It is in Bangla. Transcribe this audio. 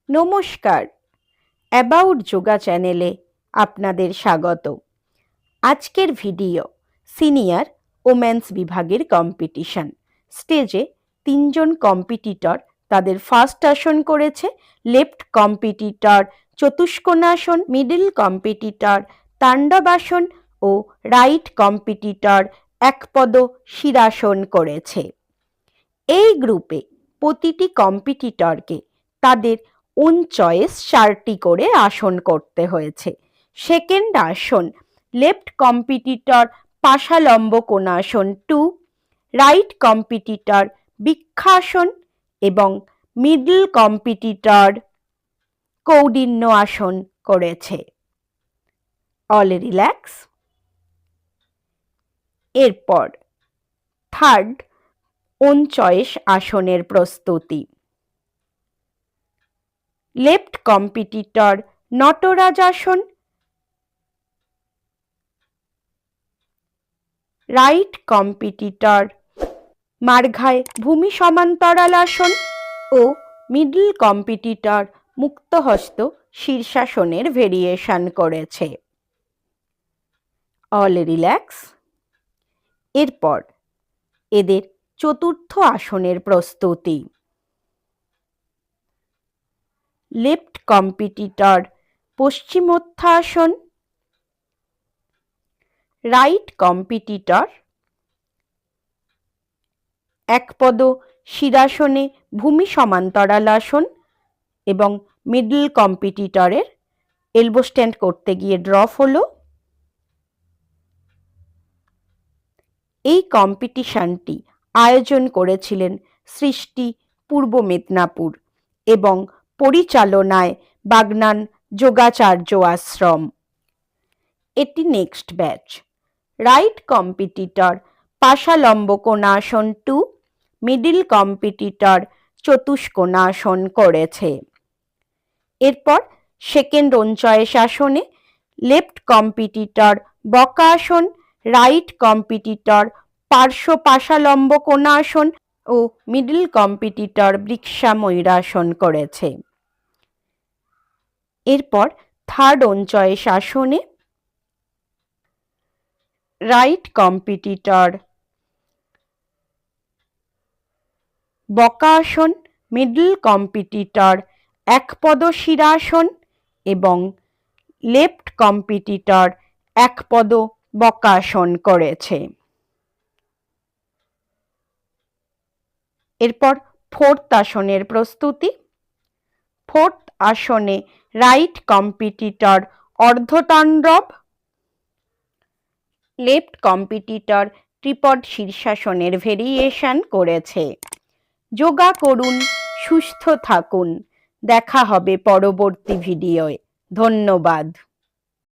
নমস্কার, অ্যাবাউট যোগা চ্যানেলে আপনাদের স্বাগত। আজকের ভিডিও সিনিয়র ওমেন্স বিভাগের কম্পিটিশন। স্টেজে 3 জন কম্পিটিটর তাদের ফার্স্ট আসন করেছে। লেফট কম্পিটিটর চতুষ্কোণাসন, মিডল কম্পিটিটর তাণ্ডবাসন ও রাইট কম্পিটিটর একপদ শিরাসন করেছে। এই গ্রুপে প্রতিটি কম্পিটিটরকে তাদের ওন চয়েস 4টি করে আসন করতে হয়েছে। সেকেন্ড আসন লেফট কম্পিটিটর পাশালম্ব কোণাসন 2, রাইট কম্পিটিটর বৃক্ষাসন এবং মিডল কম্পিটিটর কৌডিন্য আসন করেছে। All relax. এরপর থার্ড ওন চয়েস আসনের প্রস্তুতি। লেফট কম্পিটিটর নটরাজ আসন, রাইট কম্পিটিটর মার্ঘায় ভূমি সমান্তরাল আসন ও মিডল কম্পিটিটর মুক্তহস্ত শীর্ষাসনের ভেরিয়েশন করেছে। All relax. এরপর এদের চতুর্থ আসনের প্রস্তুতি। লেফট কম্পিটিটর পশ্চিমোত্থাসন, রাইট কম্পিটিটর একপদ শিরাসনে ভূমি সমান্তরাল আসন এবং মিডল কম্পিটিটরের এলবো স্ট্যান্ড করতে গিয়ে ড্রপ হলো। এই কম্পিটিশনটি আয়োজন করেছিলেন সৃষ্টি পূর্ব মেদিনীপুর এবং পরিচালনায় বাগনান যোগাচার্য আশ্রম। এটি নেক্সট ব্যাচ। রাইট কম্পিটিটর পাশালম্ব কোণাসন 2, মিডল কম্পিটিটর চতুষ্কোণাসন করেছে। এরপর সেকেন্ড ওন চয়েস আসনে লেফট কম্পিটিটর বকাসন, রাইট কম্পিটিটর পার্শ্ব পাশালম্ব কোণাসন ও মিডল কম্পিটিটর বৃক্ষা ময়ূরাসন করেছে। এরপর থার্ড ওন চয়েস আসনে রাইট কম্পিটিটর বকাসন, মিডল কম্পিটিটর একপদ শিরাসন এবং লেফট কম্পিটিটর একপদ বকাসন করেছে। এরপর ফোর্থ আসনের প্রস্তুতি। ফোর্থ আসনে রাইট কম্পিটিটর অর্ধতাণ্ডব, লেফট কম্পিটিটর ত্রিপদ শীর্ষাসনের ভেরিয়েশন করেছে। যোগা করুন, সুস্থ থাকুন। দেখা হবে পরবর্তী ভিডিওয়। ধন্যবাদ।